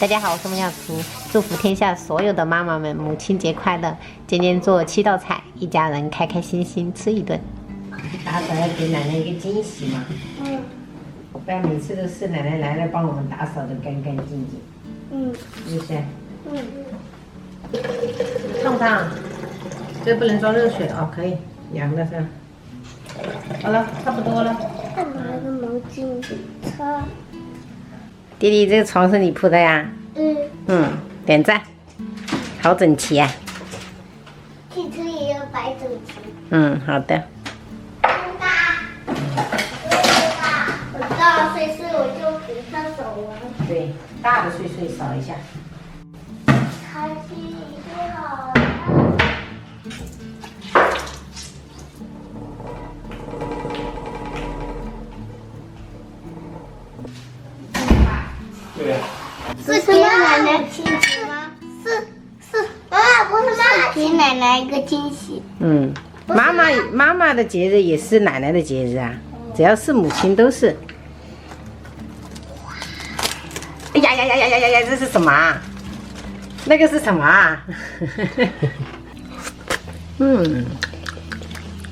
大家好，我是孟小厨，祝福天下所有的妈妈们母亲节快乐！今天做7道菜，一家人开开心心吃一顿。打扫要给奶奶一个惊喜嘛。不然每次都是奶奶来了帮我们打扫的干干净净。是不是？烫不烫？这不能装热水哦，可以，凉的是吧？好了，差不多了。再拿个毛巾擦。弟弟，这个床是你铺的呀？点赞，好整齐啊！汽车也要摆整齐。好的。很大碎碎我就给他扫完。对，大的碎碎扫一下。开心一定好了。对呀。是给奶奶惊喜吗？是，妈妈不是妈妈给奶奶一个惊喜。妈妈的节日也是奶奶的节日啊，只要是母亲都是。哎呀，这是什么啊？那个是什么啊？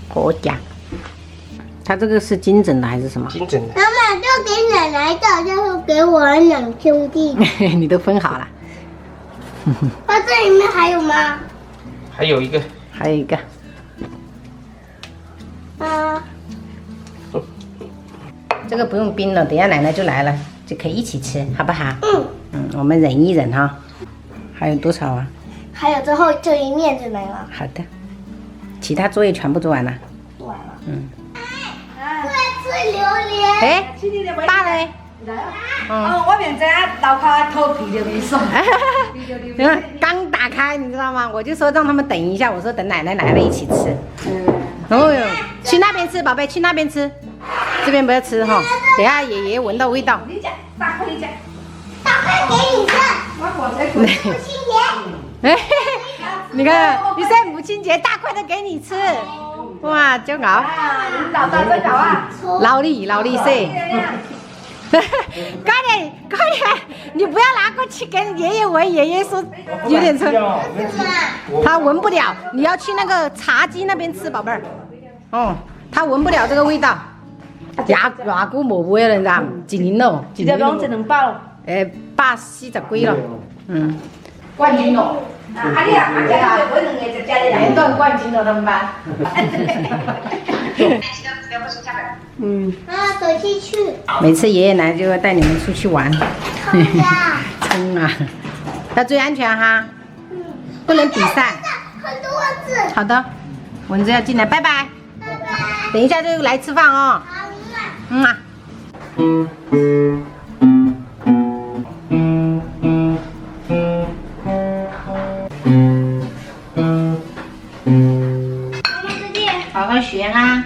好讲。它这个是金整的还是什么？金整的。妈妈就给奶奶的，就是给我2兄弟。你都分好了。它这里面还有吗？还有一个。还有一个。这个不用冰了，等下奶奶就来了，就可以一起吃，好不好？我们忍一忍哈。还有多少啊？还有最后这一面就没了。好的。其他作业全部做完了。做完了。我要吃榴莲。哎，大嘞。我明知楼下头皮就没送。刚打开，你知道吗？我就说让他们等一下，我说等奶奶来了一起吃。去那边吃，宝贝，去那边吃，这边不要吃哈。等下爷爷闻到味道。打开给你看。母亲节。你看，你说母亲节大块的给你吃，哇，就熬。找到这搞啊！劳力噻。快点，你不要拿过去跟爷爷闻，爷爷说有点臭，他闻不了，你要去那个茶几那边吃，宝贝儿。他闻不了这个味道。牙骨冇味了，你知道？一年咯，一条龙100包。140几了。冠军咯。你啊，我2个就加了连段冠军了，他们班。走进去。每次爷爷来就要带你们出去玩。冲啊！要注意安全哈。不能比赛。很多蚊子。好的，蚊子要进来，拜拜。拜拜。等一下就来吃饭哦。好啊。妈妈再见。好好学哈。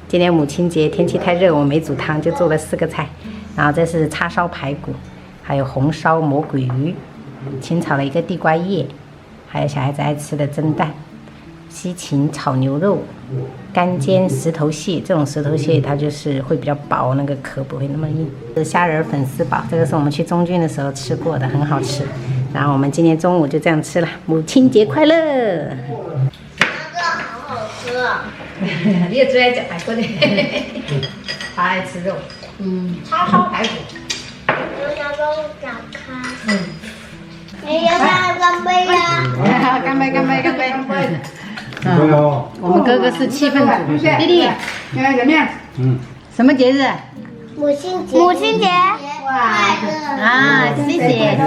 今天母亲节，天气太热，我没煮汤，就做了4个菜。然后这是叉烧排骨，还有红烧魔鬼鱼，清炒了一个地瓜叶，还有小孩子爱吃的蒸蛋，西芹炒牛肉，干煎石头蟹。这种石头蟹它就是会比较薄，那个壳不会那么硬。这是虾仁粉丝煲，这个是我们去中郡的时候吃过的，很好吃。然后我们今天中午就这样吃了。母亲节快乐！这个好好吃啊。你也最爱吃排骨的，他爱吃肉。叉烧排骨。我想帮我打开。你要不要干杯呀？干杯！干杯！不要。我们哥哥是气氛组，弟弟，人面。什么节日？母亲节快乐！啊，谢谢。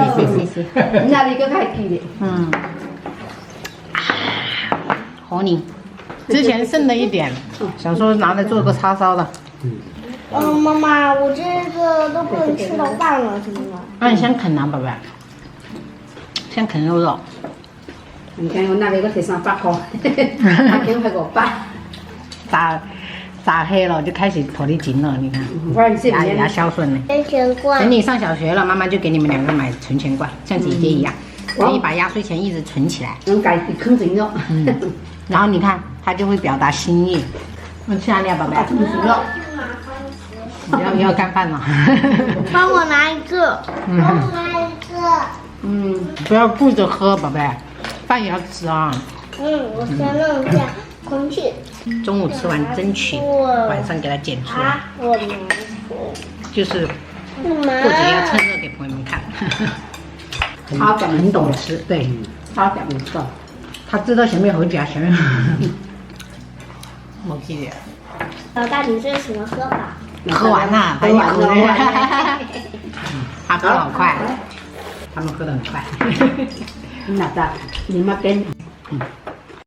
人家的一个太低的。和你，之前剩了一点，想说拿来做个叉烧的。妈妈，我这个都不能吃到饭了，怎么了？那你先啃啊，宝贝，先啃肉。你看我那里个提上8颗，他给我还给我8。炸黑了就开始跑得紧了，你看，牙孝顺呢。存钱罐。等你上小学了，妈妈就给你们2个买存钱罐，像姐姐一样，可以把压岁钱一直存起来。能改坑人了。然后你看，他就会表达心意。去哪里啊，宝贝？要干饭了。帮我拿一个。帮我拿一个。不要顾着喝，宝贝，饭也要吃啊。我先弄一下空气。中午吃完争取晚上给它剪出来，我拿就是或者要趁热给朋友们看。他讲很懂吃，对，他讲没错，他知道前面好夹前面。我记得。老大，你这是什么喝法？喝完了，喝完了。他喝好快，他们喝得很快。那的，你们跟。